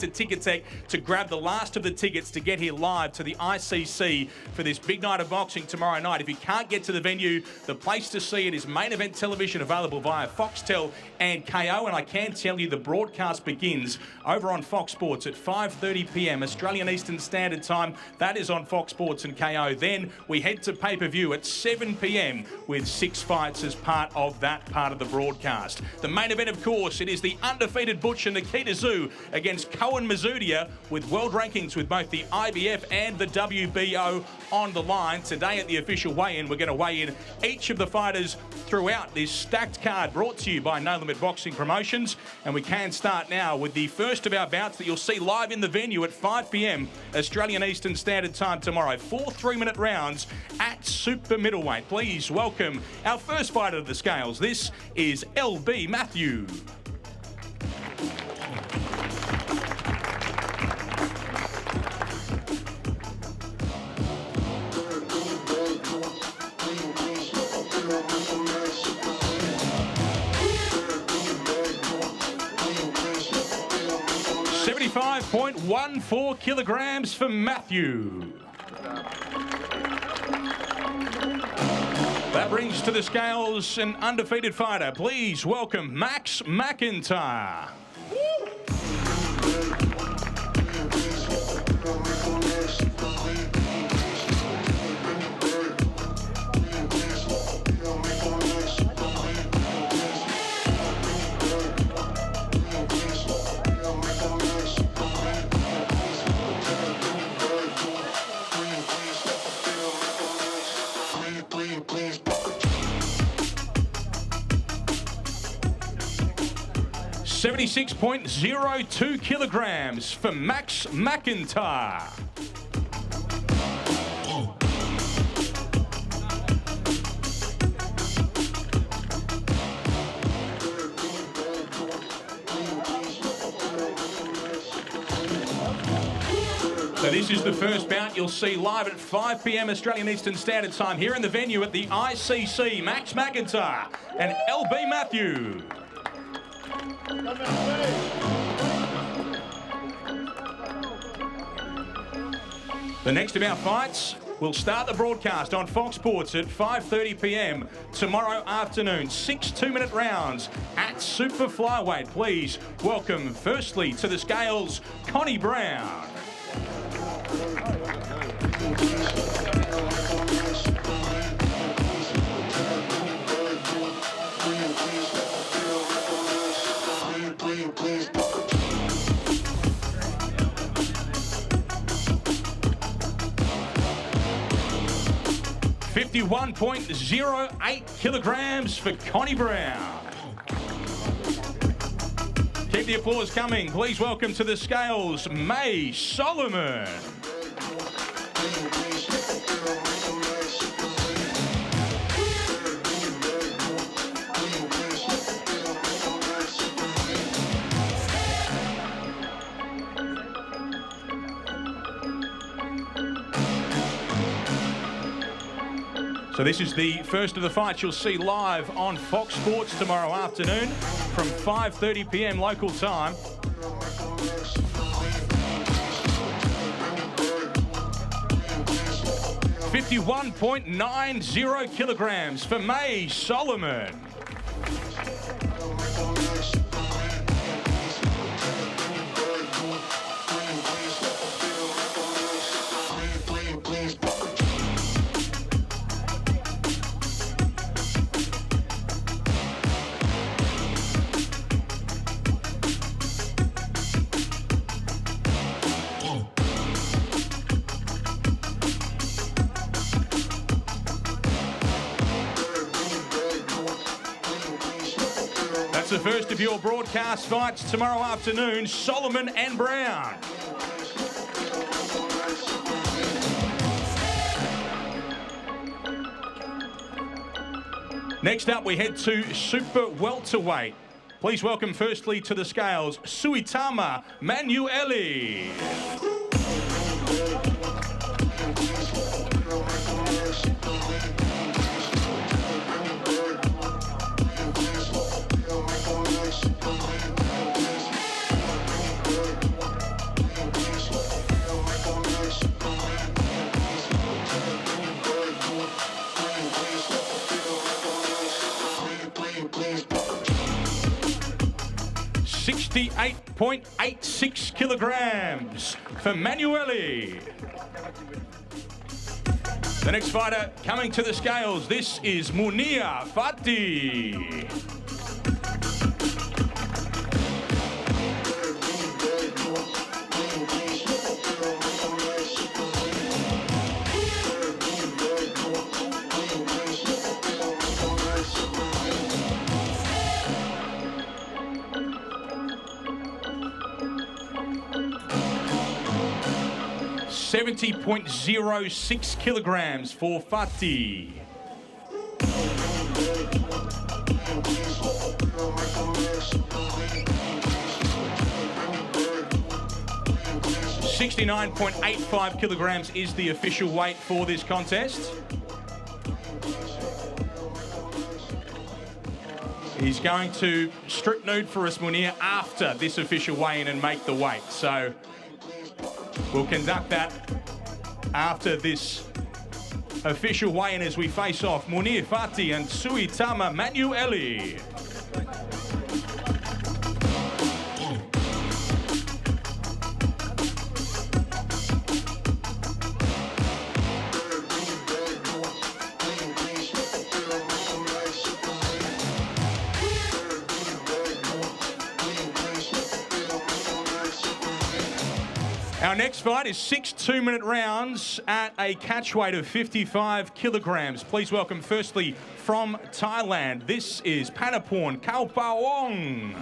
to Ticketek to grab the last of the tickets to get here live to the ICC for this big night of boxing tomorrow night. If you can't get to the venue, the place to see it is Main Event Television, available via Foxtel and KO. And I can tell you the broadcast begins over on Fox Sports at 5:30 p.m. Australian Eastern Standard Time. That is on Fox Sports and KO. Then we head to pay-per-view at 7 p.m. with 6 fights as part of that part of the broadcast. The main event, of course, it is the undefeated butcher Nikita Tszyu against Koen Mazoudier, with world rankings with both the IBF and the WBO on the line. Today at the official weigh-in, we're going to weigh in each of the fighters throughout this stacked card brought to you by No Limit Boxing Promotions. And we can start now with the first of our bouts that you'll see live in the venue at 5 p.m. Australian Eastern Standard Time tomorrow. 4 3-minute rounds at super middleweight. Please welcome our first fighter of the scales. This is LB Matthew. .14 kilograms for Matthew. That brings to the scales an undefeated fighter. Please welcome Max McIntyre. .02 kilograms for Max McIntyre. So this is the first bout you'll see live at 5 p.m. Australian Eastern Standard Time here in the venue at the ICC. Max McIntyre and LB Matthew. The next of our fights will start the broadcast on Fox Sports at 5:30 p.m. tomorrow afternoon. 6 2-minute rounds at super flyweight. Please welcome firstly to the scales, Connie Brown. .08 kilograms for Connie Brown. Keep the applause coming. Please welcome to the scales, May Solomon. So this is the first of the fights you'll see live on Fox Sports tomorrow afternoon from 5:30 p.m. local time. .90 kilograms for May Solomon. The first of your broadcast fights tomorrow afternoon, Solomon and Brown. Next up, we head to super welterweight. Please welcome firstly to the scales, Suitama Manueli. 68.86 kilograms for Manueli. The next fighter coming to the scales, this is Munir Fati. $70.06 kilograms for Fati. $69.85 kilograms is the official weight for this contest. He's going to strip nude for us, Munir, after this official weigh-in and make the weight. So we'll conduct that after this official weigh-in as we face off Munir Fati and Suitama Manueli. Our next fight is 6 2-minute rounds at a catch weight of 55 kilograms. Please welcome firstly from Thailand, this is Panaporn Kaupawong.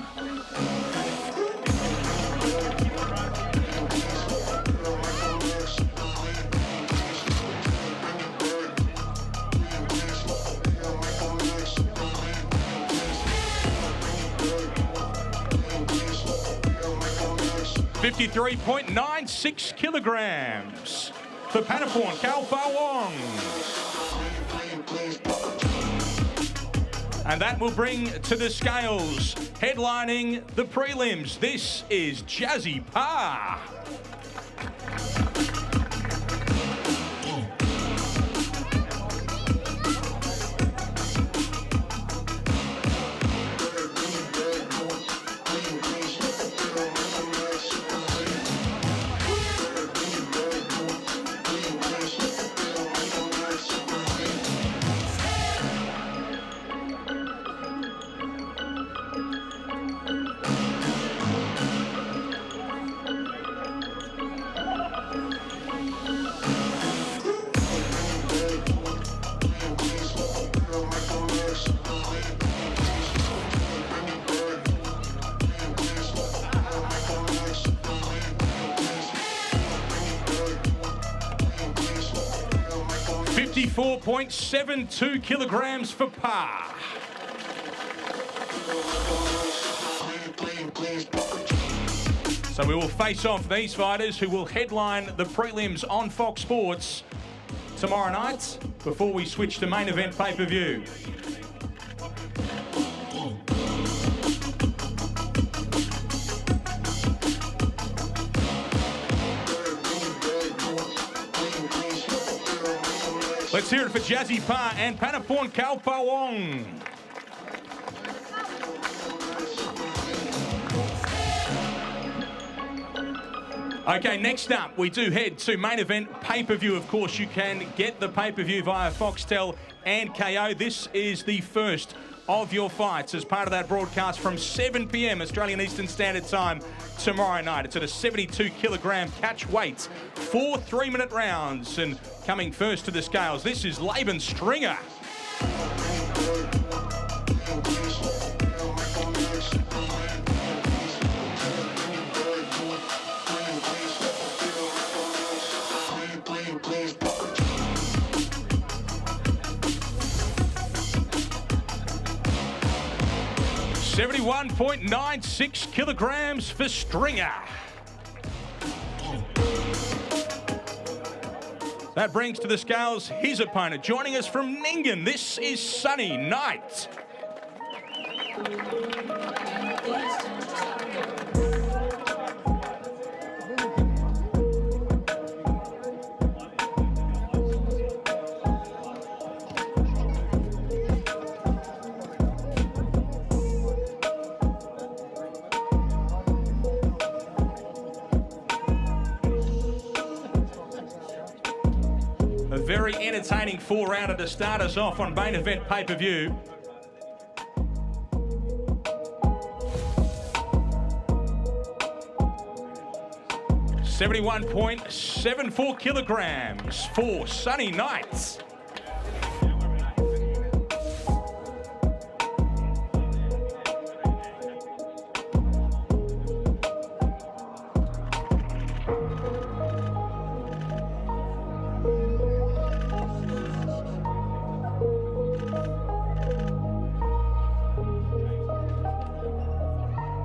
53.96 kilograms for Panaporn Kaupawong. And that will bring to the scales, headlining the prelims, this is Jazzy Pa. $54.72 kilograms for Pa. So we will face off these fighters who will headline the prelims on Fox Sports tomorrow night before we switch to main event pay-per-view. Let's hear it for Jazzy Pa and Panaporn Kaupawong. Okay, next up, we do head to main event pay-per-view. Of course, you can get the pay-per-view via Foxtel and KO. This is the first of your fights as part of that broadcast from 7 p.m. Australian Eastern Standard Time tomorrow night. It's at a 72-kilogram catch weight, 4 3-minute rounds. And coming first to the scales, this is Laban Stringer. $71.96 kilograms for Stringer. That brings to the scales his opponent. Joining us from Nyngan, this is Sunny Knight. A very entertaining 4-rounder to start us off on main event pay-per-view. $71.74 kilograms for Sunny Knights.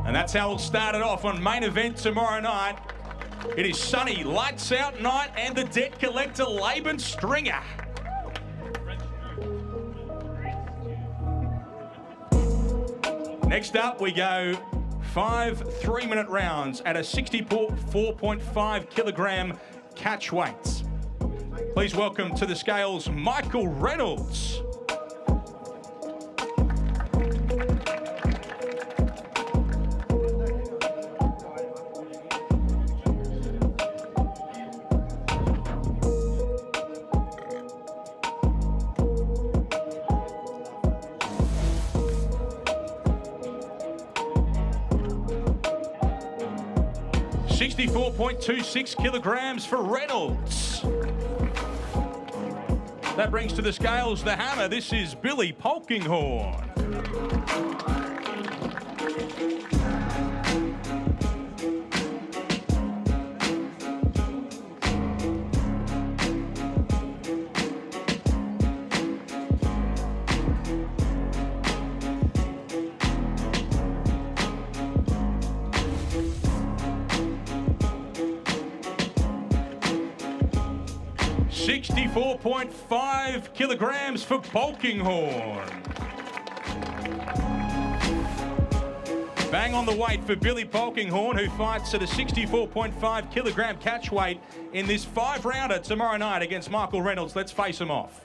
And that's how we'll start it off on main event tomorrow night. It is Sunny, Lights Out Night, and the debt collector, Laban Stringer. Next up, we go 5 3-minute rounds at a 64.5 kilogram catch weights. Please welcome to the scales, Michael Reynolds. 64.26 kilograms for Reynolds. That brings to the scales the hammer. This is Billy Polkinghorne. $64.5 kilograms for Polkinghorne. Bang on the weight for Billy Polkinghorne, who fights at a 64.5 kilogram catch weight in this 5-rounder tomorrow night against Michael Reynolds. Let's face him off.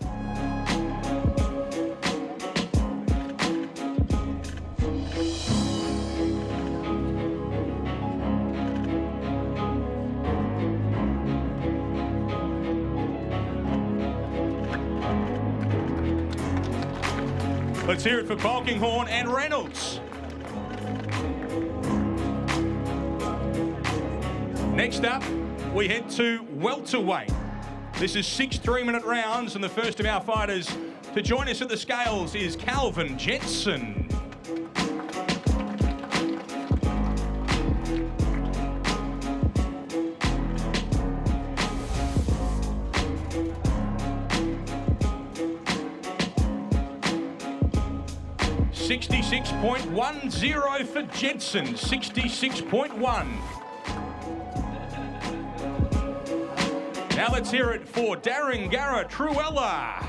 Let's hear it for Polkinghorne and Reynolds. Next up, we head to welterweight. This is 6 3-minute rounds, and the first of our fighters to join us at the scales is Calvin Jensen. $66.10 for Jensen, 66.1. Now let's hear it for Darringara Truella.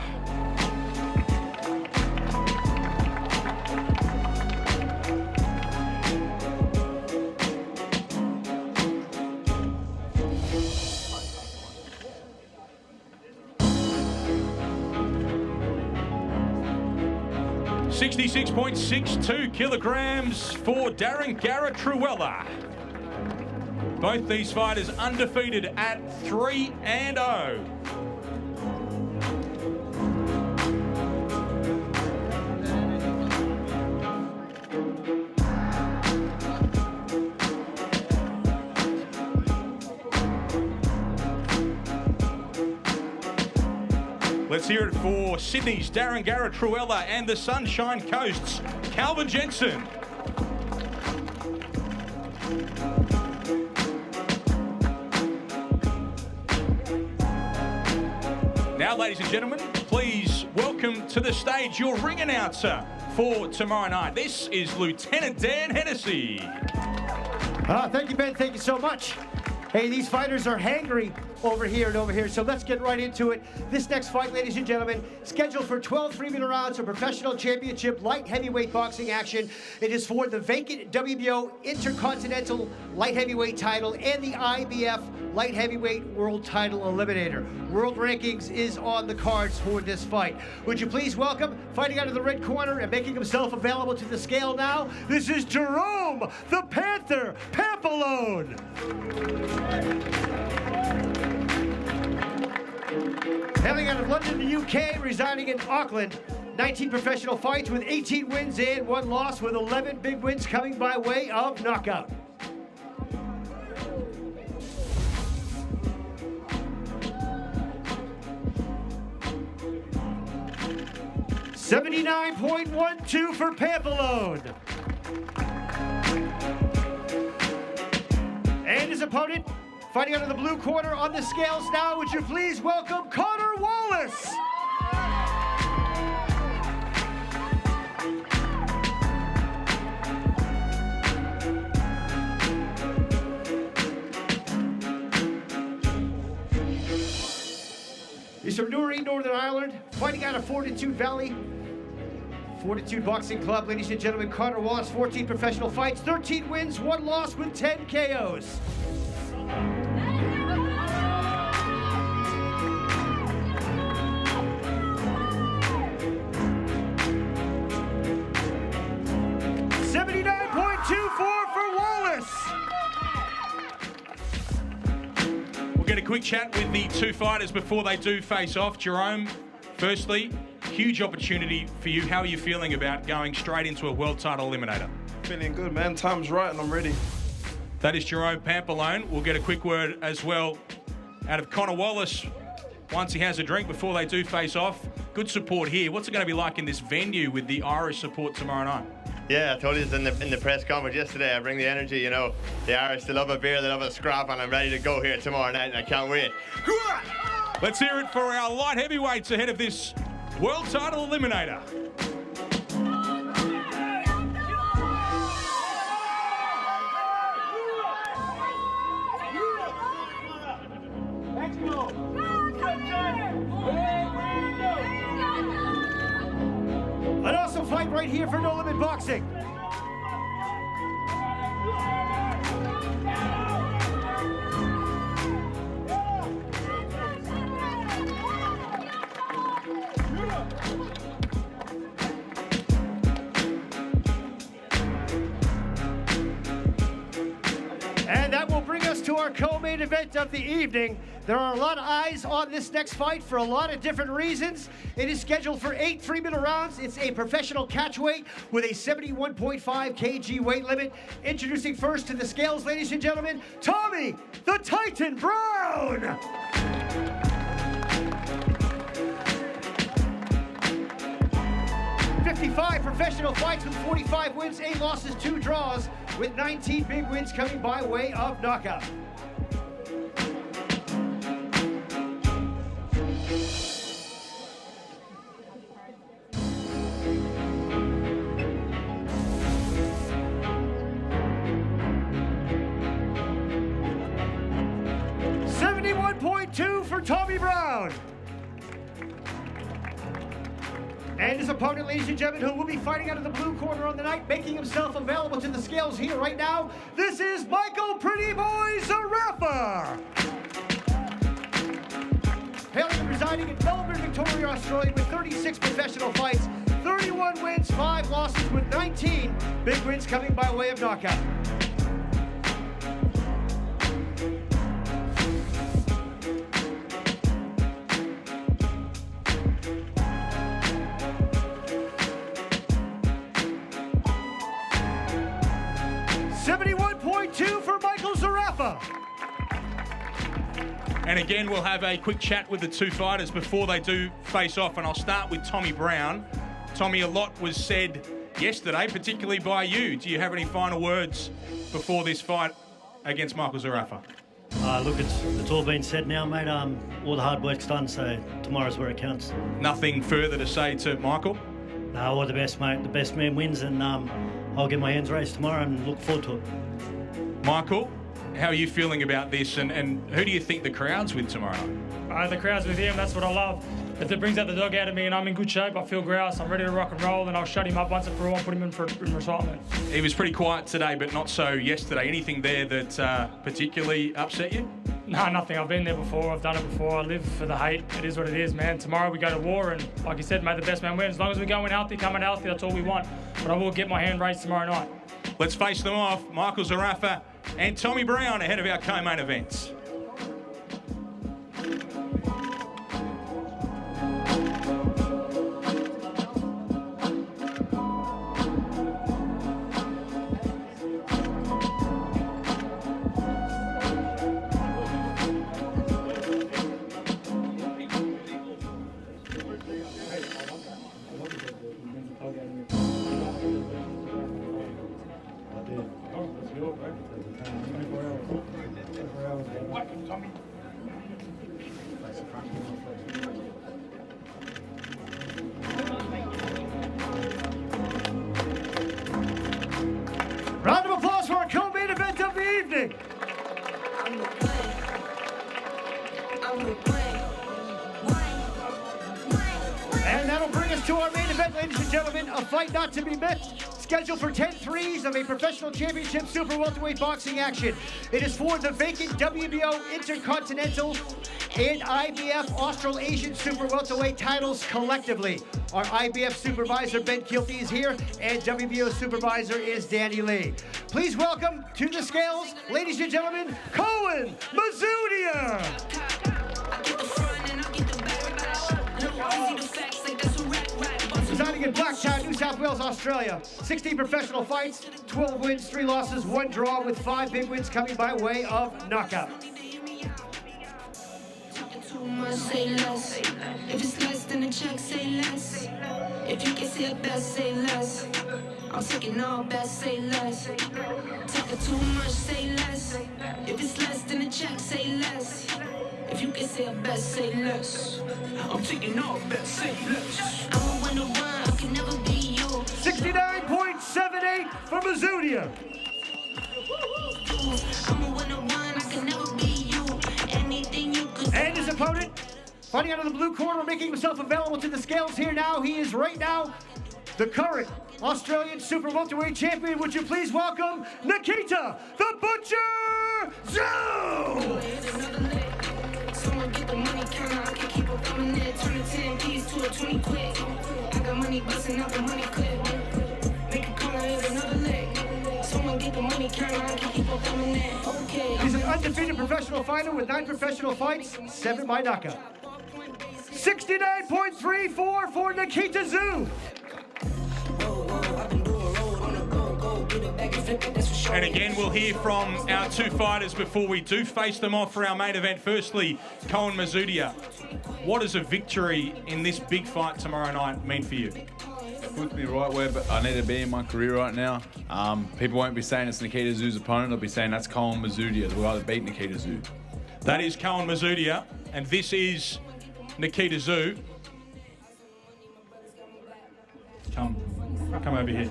$66.62 kilograms for Darringara Truella. Both these fighters undefeated at 3-0. Let's hear it for Sydney's Darringara Truella and the Sunshine Coast's Calvin Jensen. Now, ladies and gentlemen, please welcome to the stage your ring announcer for tomorrow night. This is Lieutenant Dan Hennessy. Thank you, Ben. Thank you so much. Hey, these fighters are hangry over here and over here, so let's get right into it. This next fight, ladies and gentlemen, scheduled for 12 3-minute rounds of professional championship light heavyweight boxing action. It is for the vacant WBO Intercontinental light heavyweight title and the IBF light heavyweight world title eliminator. World rankings is on the cards for this fight. Would you please welcome, fighting out of the red corner and making himself available to the scale now, this is Jerome the Panther Pampalone. Hailing out of London, the UK, residing in Auckland. 19 professional fights with 18 wins and 1 loss, with 11 big wins coming by way of knockout. $79.12 for Pampelone. And his opponent, fighting out of the blue corner on the scales now, would you please welcome Connor Wallace. He's from Newry, Northern Ireland, fighting out of Fortitude Valley. Fortitude Boxing Club, ladies and gentlemen, Connor Wallace, 14 professional fights, 13 wins, 1 loss with 10 KOs. $79.24 for Wallace. We'll get a quick chat with the two fighters before they do face off. Jerome, firstly, huge opportunity for you. How are you feeling about going straight into a world title eliminator? Feeling good, man. Time's right and I'm ready. That is Jerome Pampelone. We'll get a quick word as well out of Connor Wallace once he has a drink before they do face off. Good support here. What's it going to be like in this venue with the Irish support tomorrow night? Yeah, I told you in the press conference yesterday, I bring the energy, you know. The Irish, they love a beer, they love a scrap, and I'm ready to go here tomorrow night, and I can't wait. Let's hear it for our light heavyweights ahead of this world title eliminator. An awesome fight right here for No Limit Boxing. And that will bring us to our co-main event of the evening. There are a lot of eyes on this next fight for a lot of different reasons. It is scheduled for 8 3-minute rounds. It's a professional catchweight with a 71.5 kg weight limit. Introducing first to the scales, ladies and gentlemen, Tommy the Titan Brown. '55 professional fights with 45 wins, 8 losses, 2 draws, with 19 big wins coming by way of knockout. $71.2 for Tommy Brown. And his opponent, ladies and gentlemen, who will be fighting out of the blue corner on the night, making himself available to the scales here right now, this is Michael Pretty Boy Zarafa. Hailing and residing in Melbourne, Victoria, Australia, with 36 professional fights, 31 wins, 5 losses, with 19 big wins coming by way of knockout. $71.2 for Michael Zarafa. And again, we'll have a quick chat with the two fighters before they do face off. And I'll start with Tommy Brown. Tommy, a lot was said yesterday, particularly by you. Do you have any final words before this fight against Michael Zarafa? Look, it's all been said now, mate. All the hard work's done, so tomorrow's where it counts. Nothing further to say to Michael? No, all the best, mate. The best man wins, and I'll get my hands raised tomorrow and look forward to it. Michael, how are you feeling about this, and who do you think the crowd's with tomorrow? The crowd's with him, that's what I love. If it brings out the dog out of me and I'm in good shape, I feel grouse, I'm ready to rock and roll, and I'll shut him up once and for all and put him in retirement. He was pretty quiet today, but not so yesterday. Anything there that particularly upset you? No, nothing. I've been there before, I've done it before, I live for the hate. It is what it is, man. Tomorrow we go to war, and like you said, may the best man win. As long as we go in healthy, coming healthy, that's all we want. But I will get my hand raised tomorrow night. Let's face them off, Michael Zarafa and Tommy Brown ahead of our co-main events. Round of applause for our co-main event of the evening. And that'll bring us to our main event, ladies and gentlemen, a fight not to be missed. Scheduled for 10 threes of a professional championship super welterweight boxing action. It is for the vacant WBO Intercontinental and IBF Australasian super welterweight titles collectively. Our IBF supervisor, Ben Kilty, is here, and WBO supervisor is Danny Lee. Please welcome to the scales, ladies and gentlemen, Koen Mazoudier. Residing in Blacktown, New South Wales, Australia. 16 professional fights, 12 wins, 3 losses, 1 draw, with 5 big wins coming by way of knockout. Say less. If it's less than a check, say less. If you can say it best, say less. I'm taking all best, say less. Talking too much, say less. If it's less than a check, say less. If you can say it best, say less. I'm taking all best, say less. I'm a winner one, I can never be you. 69.78 for Mazoudier. I'm a winner one, I can never be you. Anything you could. And his opponent, fighting out of the blue corner, making himself available to the scales here now. He is right now the current Australian super welterweight champion. Would you please welcome Nikita the Butcher Tszyu! Someone get the money counter, I can keep on coming there. Turn the 10 keys to a 20 quick. I got money busting out the money clip. Make a corner, hit another leg. Someone get the money counter, I can keep on coming there. Okay. He's an undefeated professional fighter with 9 professional fights, 7 by knockout. 69.34 for Nikita Tszyu. And again, we'll hear from our 2 fighters before we do face them off for our main event. Firstly, Koen Mazoudier. What does a victory in this big fight tomorrow night mean for you? It puts me right where I need to be in my career right now. People won't be saying it's Nikita Tszyu's opponent. They'll be saying that's Koen Mazoudier, the guy that beat Nikita Tszyu. That is Koen Mazoudier, and this is Nikita Tszyu. Come over here.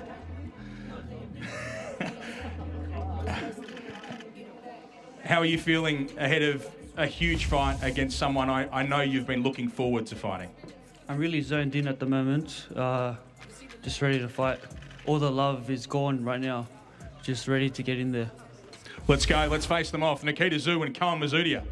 How are you feeling ahead of a huge fight against someone I know you've been looking forward to fighting? I'm really zoned in at the moment, just ready to fight. All the love is gone right now, just ready to get in there. Let's go, let's face them off. Nikita Tszyu and Koen Mazoudier.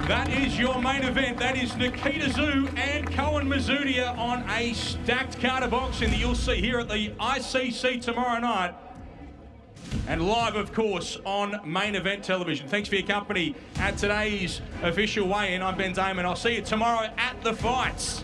That is your main event. That is Nikita Tszyu and Koen Mazoudier on a stacked card of boxing that you'll see here at the ICC tomorrow night. And live, of course, on main event television. Thanks for your company at today's official weigh-in. I'm Ben Damon. I'll see you tomorrow at the fights.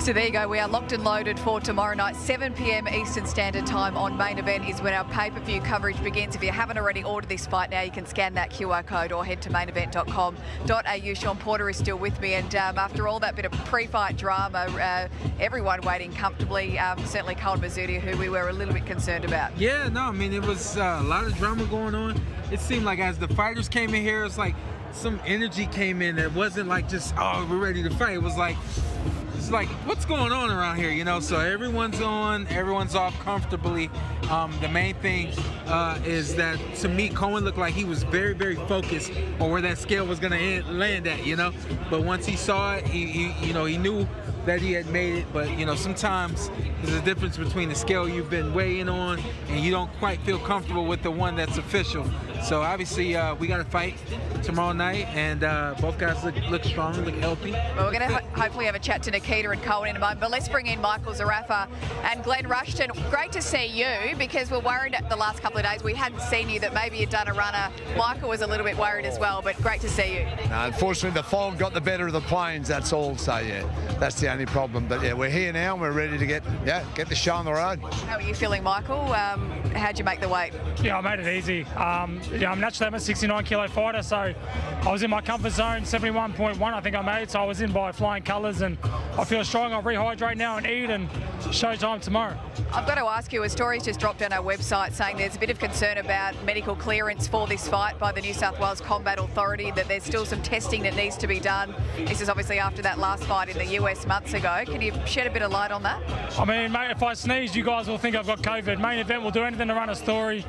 So there you go, we are locked and loaded for tomorrow night. 7 p.m. Eastern Standard Time on main event is when our pay-per-view coverage begins. If you haven't already ordered this fight now, you can scan that QR code or head to mainevent.com.au. Sean Porter is still with me, and after all that bit of pre-fight drama, everyone waiting comfortably, certainly Koen Mazoudier, who we were a little bit concerned about. Yeah, no, I mean, it was a lot of drama going on. It seemed like as the fighters came in here, it's like some energy came in that wasn't like just, oh, we're ready to fight. It was like, it's like, what's going on around here, you know? So everyone's on, everyone's off comfortably. The main thing is that, to me, Koen looked like he was very, very focused on where that scale was gonna land at, you know? But once he saw it, he knew that he had made it. But, you know, sometimes there's a difference between the scale you've been weighing on and you don't quite feel comfortable with the one that's official. So obviously we got to fight. tomorrow night, and both guys look strong, look healthy. Well, we're going to hopefully have a chat to Nikita and Koen in a moment, but let's bring in Michael Zarafa and Glenn Rushton. Great to see you, because we're worried the last couple of days we hadn't seen you, that maybe you'd done a runner. Michael was a little bit worried as well, but great to see you. No, unfortunately, the fog got the better of the planes, that's all. So, yeah, that's the only problem. But, yeah, we're here now and we're ready to get the show on the road. How are you feeling, Michael? How'd you make the weight? Yeah, I made it easy. I'm naturally a 69-kilo fighter, so I was in my comfort zone, 71.1 I think I made, so I was in by flying colours, and I feel strong. I'll rehydrate now and eat, and showtime tomorrow. I've got to ask you, a story's just dropped on our website saying there's a bit of concern about medical clearance for this fight by the New South Wales Combat Authority, that there's still some testing that needs to be done. This is obviously after that last fight in the US months ago. Can you shed a bit of light on that? I mean, mate, if I sneeze, you guys will think I've got COVID. Main event will do anything to run a story.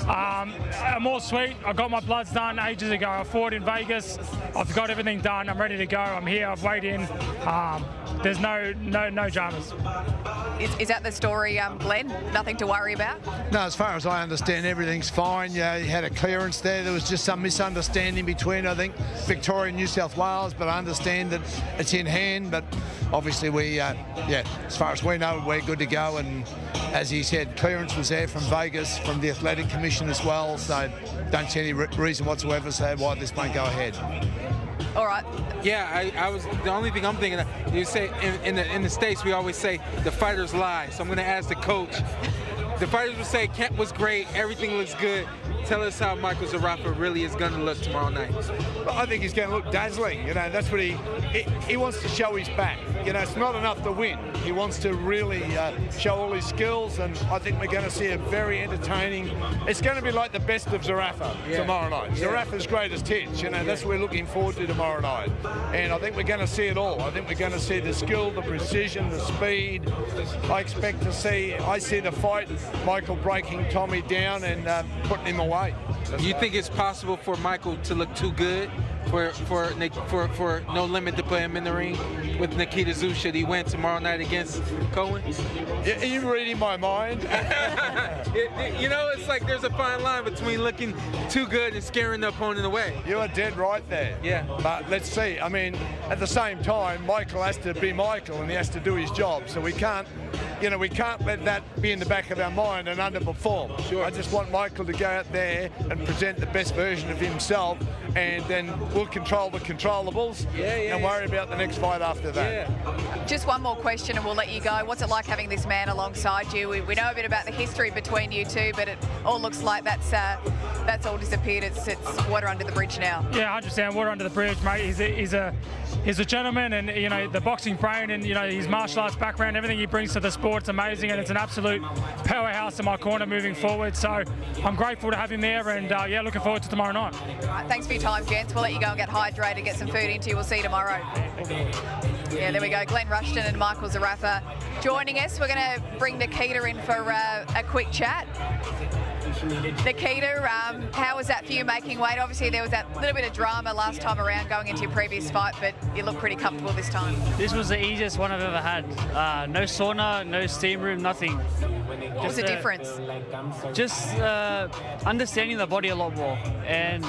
I'm all sweet. I got my bloods done ages ago. I fought in Vegas. I've got everything done. I'm ready to go. I'm here. I've weighed in. There's no dramas. Is that the story, Glenn? Nothing to worry about? No, as far as I understand, everything's fine. Yeah, you had a clearance there. There was just some misunderstanding between, I think, Victoria and New South Wales, but I understand that it's in hand. But obviously, as far as we know, we're good to go. And as he said, clearance was there from Vegas, from the Athletic Commission as well. So don't see any reason whatsoever to say why this won't go ahead. All right. Yeah, I was the only thing I'm thinking of, you say in the States we always say the fighters lie. So I'm going to ask the coach. The fighters would say Kent was great, everything looks good. Tell us how Michael Zarafa really is going to look tomorrow night. Well, I think he's going to look dazzling. You know, that's what he wants to show his back. You know, it's not enough to win. He wants to really show all his skills, and I think we're going to see a very entertaining. It's going to be like the best of Zarafa tomorrow night. Zarafa's greatest hits. You know, that's what we're looking forward to tomorrow night. And I think we're going to see it all. I think we're going to see the skill, the precision, the speed. I see the fight, Michael breaking Tommy down and putting him away. You think it's possible for Michael to look too good for No Limit to put him in the ring with Nikita Tszyu should he win tomorrow night against Koen? Are you reading my mind? You know, it's like there's a fine line between looking too good and scaring the opponent away. You are dead right there. Yeah. But let's see. I mean, at the same time, Michael has to be Michael and he has to do his job. So we can't let that be in the back of our mind and underperform. Sure. I just want Michael to go out there and present the best version of himself, and then we'll control the controllables and worry about the next fight after that. Yeah. Just one more question and we'll let you go. What's it like having this man alongside you? We know a bit about the history between you two, but it all looks like that's all disappeared. It's water under the bridge now. Yeah, 100% water under the bridge, mate. He's a gentleman, and you know, the boxing brain, and you know, his martial arts background, everything he brings to the sport's amazing, and it's an absolute powerhouse in my corner moving forward. So I'm grateful to have him there, and looking forward to tomorrow night. All right, thanks for your time, gents. We'll let you go and get hydrated, get some food into you. We'll see you tomorrow. Yeah, there we go. Glenn Rushton and Michael Zarafa joining us. We're going to bring Nikita in for a quick chat. Nikita, how was that for you making weight? Obviously, there was that little bit of drama last time around going into your previous fight, but you look pretty comfortable this time. This was the easiest one I've ever had. No sauna, no steam room, nothing. What was the difference? Just understanding the body a lot more. And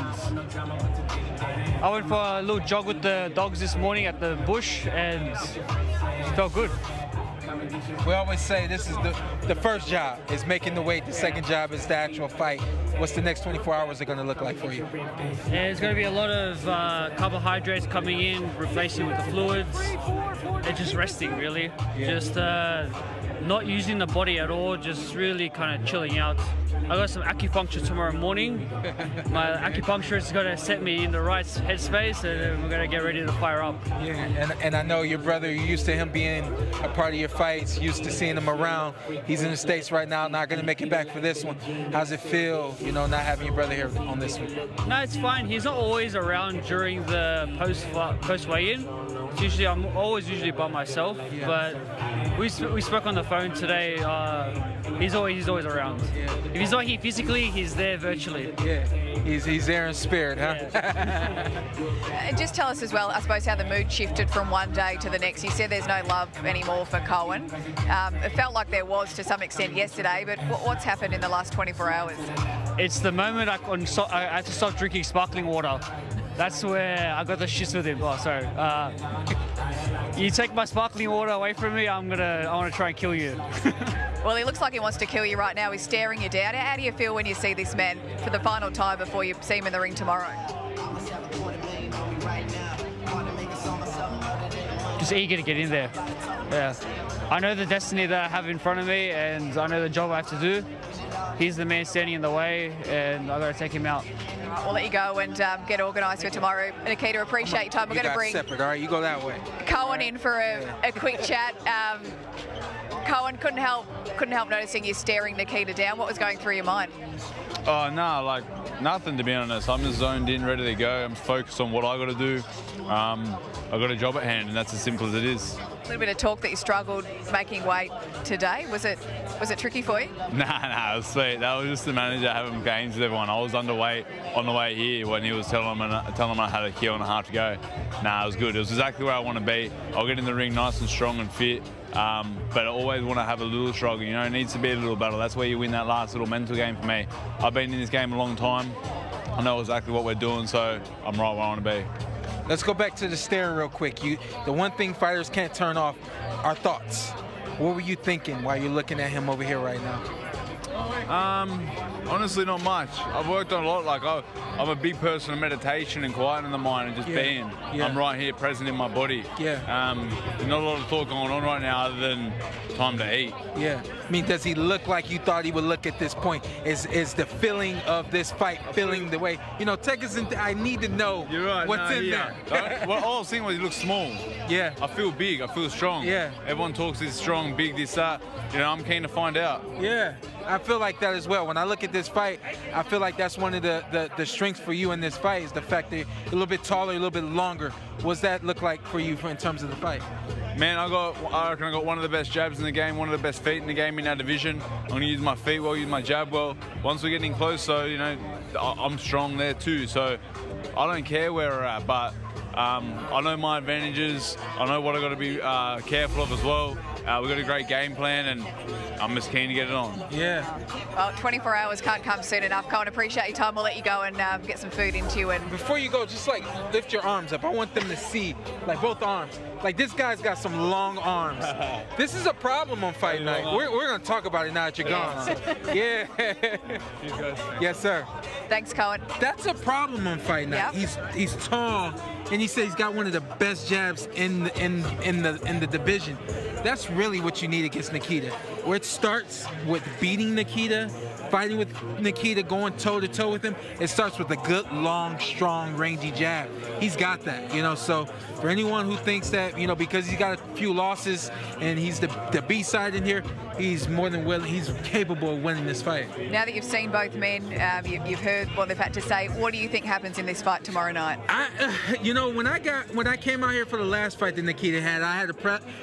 I went for a little jog with the dogs this morning at the bush, and it felt good. We always say this is the first job is making the weight. The second job is the actual fight. What's the next 24 hours are going to look like for you? Yeah, there's going to be a lot of carbohydrates coming in, replacing with the fluids, and just resting really. Yeah. Just not using the body at all, just really kind of chilling out. I got some acupuncture tomorrow morning. My acupuncturist is going to set me in the right headspace, and then we're going to get ready to fire up. Yeah, and I know your brother, you're used to him being a part of your fights, used to seeing him around. He's in the States right now, not going to make it back for this one. How's it feel, you know, not having your brother here on this one? No, it's fine. He's not always around during the post weigh-in. Usually, I'm always by myself, but we spoke on the phone today. He's always around. Yeah. If he's not here physically, he's there virtually. Yeah, he's there in spirit, huh? Yeah. Just tell us as well, I suppose, how the mood shifted from one day to the next. You said there's no love anymore for Koen. It felt like there was to some extent yesterday, but what's happened in the last 24 hours? It's the moment I had to stop drinking sparkling water. That's where I got the shits with him. Oh, sorry. You take my sparkling water away from me, I want to try and kill you. Well, he looks like he wants to kill you right now. He's staring you down. How do you feel when you see this man for the final time before you see him in the ring tomorrow? Just eager to get in there. Yeah. I know the destiny that I have in front of me, and I know the job I have to do. He's the man standing in the way, and I've got to take him out. All right, we'll let you go and get organised for tomorrow. Nikita, appreciate your time. We're going to bring separate, all right? You go that way. Koen in for a quick chat. Koen, couldn't help noticing you staring Nikita down. What was going through your mind? Oh, no, like nothing, to be honest. I'm just zoned in, ready to go. I'm focused on what I got to do. I've got a job at hand, and that's as simple as it is. A little bit of talk that you struggled making weight today. Was it tricky for you? Nah, it was sweet. That was just the manager having games with everyone. I was underweight on the way here when he was telling them I had a kilo and a half to go. Nah, it was good. It was exactly where I want to be. I'll get in the ring nice and strong and fit. But I always want to have a little struggle. You know, it needs to be a little battle. That's where you win that last little mental game for me. I've been in this game a long time. I know exactly what we're doing, so I'm right where I want to be. Let's go back to the staring real quick. The one thing fighters can't turn off are thoughts. What were you thinking while you're looking at him over here right now? Honestly, not much. I've worked on a lot. Like I'm a big person of meditation and quieting the mind and just being. Yeah. I'm right here, present in my body. Yeah. Not a lot of thought going on right now other than time to eat. Yeah. I mean, does he look like you thought he would look at this point? Is the feeling of this fight feeling the way? You know, take us into. I need to know what's in there. Well, all I was thinking was he looks small. Yeah. I feel big. I feel strong. Yeah. Everyone talks this strong, big, this, that. You know, I'm keen to find out. Yeah. I feel like that as well. When I look at this fight, I feel like that's one of the strengths for you in this fight is the fact that you're a little bit taller, a little bit longer. What's that look like for you in terms of the fight? Man, I reckon I got one of the best jabs in the game, one of the best feet in the game in our division. I'm going to use my feet well, use my jab well. Once we're getting close, so, you know, I'm strong there too. So I don't care where we're at, but I know my advantages. I know what I've got to be careful of as well. We've got a great game plan, and I'm just keen to get it on. Yeah. Well, 24 hours can't come soon enough. Coen, appreciate your time. We'll let you go and get some food into you. And before you go, just like lift your arms up. I want them to see, like both arms. Like this guy's got some long arms. This is a problem on fight night. We're going to talk about it now that you're gone. Yeah. Yes, sir. Thanks, Koen. That's a problem on fight night. Yep. He's tall, and he said he's got one of the best jabs in the division. That's really what you need against Nikita. Where it starts with beating Nikita, fighting with Nikita, going toe-to-toe with him, it starts with a good, long, strong, rangy jab. He's got that, you know, so for anyone who thinks that, you know, because he's got a few losses and he's the B-side in here, he's more than willing, he's capable of winning this fight. Now that you've seen both men, you've heard what they've had to say, what do you think happens in this fight tomorrow night? You know, when I came out here for the last fight that Nikita had, I had a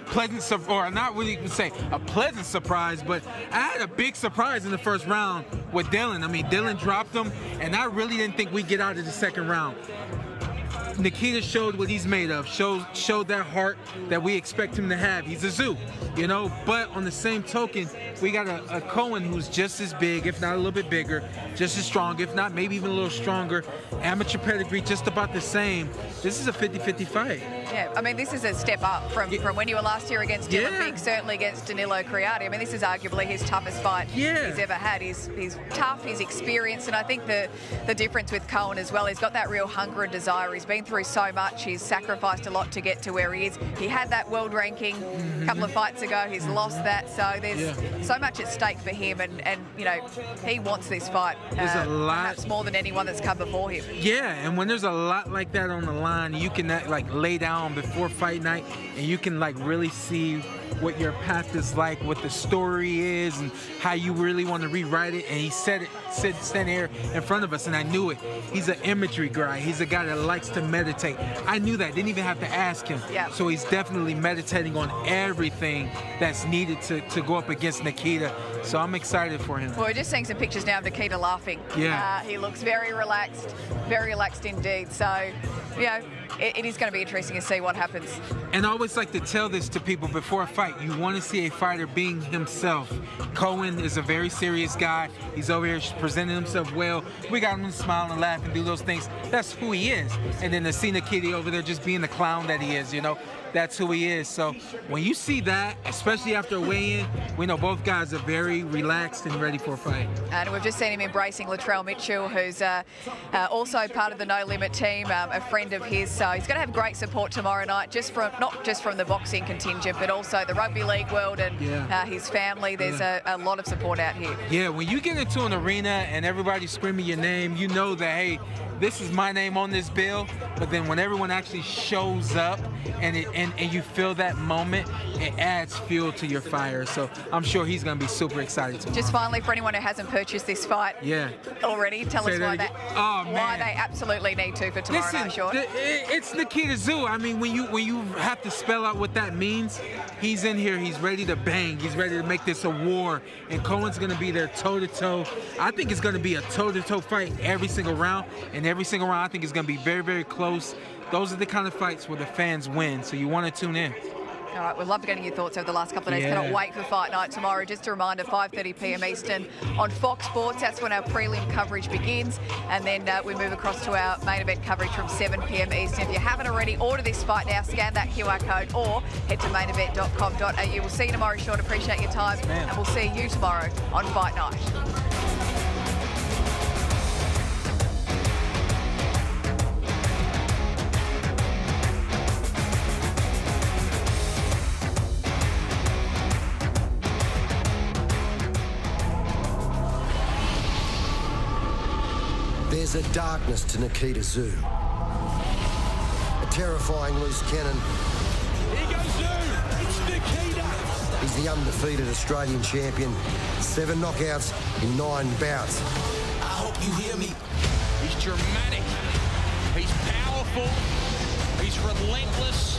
pleasant surprise, or not really say a pleasant surprise, but I had a big surprise in the first round with Dylan. I mean, Dylan dropped him, and I really didn't think we'd get out of the second round. Nikita showed what he's made of, showed that heart that we expect him to have. He's a zoo, you know, but on the same token, we got a Koen who's just as big, if not a little bit bigger, just as strong, if not maybe even a little stronger. Amateur pedigree, just about the same. This is a 50-50 fight. Yeah, I mean, this is a step up from when you were last year against Dylan Big, certainly against Danilo Criati. I mean, this is arguably his toughest fight he's ever had. He's tough, he's experienced, and I think the difference with Koen as well, he's got that real hunger and desire. He's been through so much, he's sacrificed a lot to get to where he is. He had that world ranking a couple of fights ago, he's lost that, so there's so much at stake for him, and you know, he wants this fight perhaps more than anyone that's come before him. Yeah, and when there's a lot like that on the line, you can like lay down before fight night, and you can like really see what your path is like, what the story is, and how you really want to rewrite it. And he said it, standing here in front of us, and I knew it. He's an imagery guy. He's a guy that likes to meditate. I knew that. Didn't even have to ask him. Yeah. So he's definitely meditating on everything that's needed to go up against Nikita. So I'm excited for him. Well, we're just seeing some pictures now of Nikita laughing. Yeah. He looks very relaxed indeed. So, you know, it is going to be interesting to see what happens. And I always like to tell this to people before a fight. You want to see a fighter being himself. Koen is a very serious guy. He's over here presenting himself well. We got him to smile and laugh and do those things. That's who he is. And then to see Nikita over there just being the clown that he is, you know, that's who he is. So when you see that, especially after a weigh-in, we know both guys are very relaxed and ready for a fight. And we've just seen him embracing Latrell Mitchell, who's also part of the No Limit team, a friend of his. So he's going to have great support tomorrow night, not just from the boxing contingent, but also the rugby league world and his family. There's a lot of support out here. Yeah, when you get into an arena and everybody's screaming your name, you know that, hey, this is my name on this bill. But then when everyone actually shows up and you feel that moment, it adds fuel to your fire. So I'm sure he's going to be super excited tomorrow. Just finally, for anyone who hasn't purchased this fight already, tell us why they absolutely need to for tomorrow night, Sean. It's Nikita Tszyu. I mean, when you have to spell out what that means, he's in here. He's ready to bang. He's ready to make this a war. And Koen's going to be there toe-to-toe. I think it's going to be a toe-to-toe fight every single round. And every single round, I think it's going to be very, very close. Those are the kind of fights where the fans win. So you want to tune in. All right, we'd love getting your thoughts over the last couple of days. Cannot wait for fight night tomorrow. Just a reminder, 5:30 p.m. Eastern on Fox Sports. That's when our prelim coverage begins. And then we move across to our main event coverage from 7 p.m. Eastern. If you haven't already, order this fight now. Scan that QR code or head to mainevent.com.au. We'll see you tomorrow, Sean. Appreciate your time. And we'll see you tomorrow on Fight Night. There's a darkness to Nikita Tszyu. A terrifying loose cannon. Here goes Tszyu. It's Nikita. He's the undefeated Australian champion. 7 knockouts in 9 bouts. I hope you hear me. He's dramatic. He's powerful. He's relentless.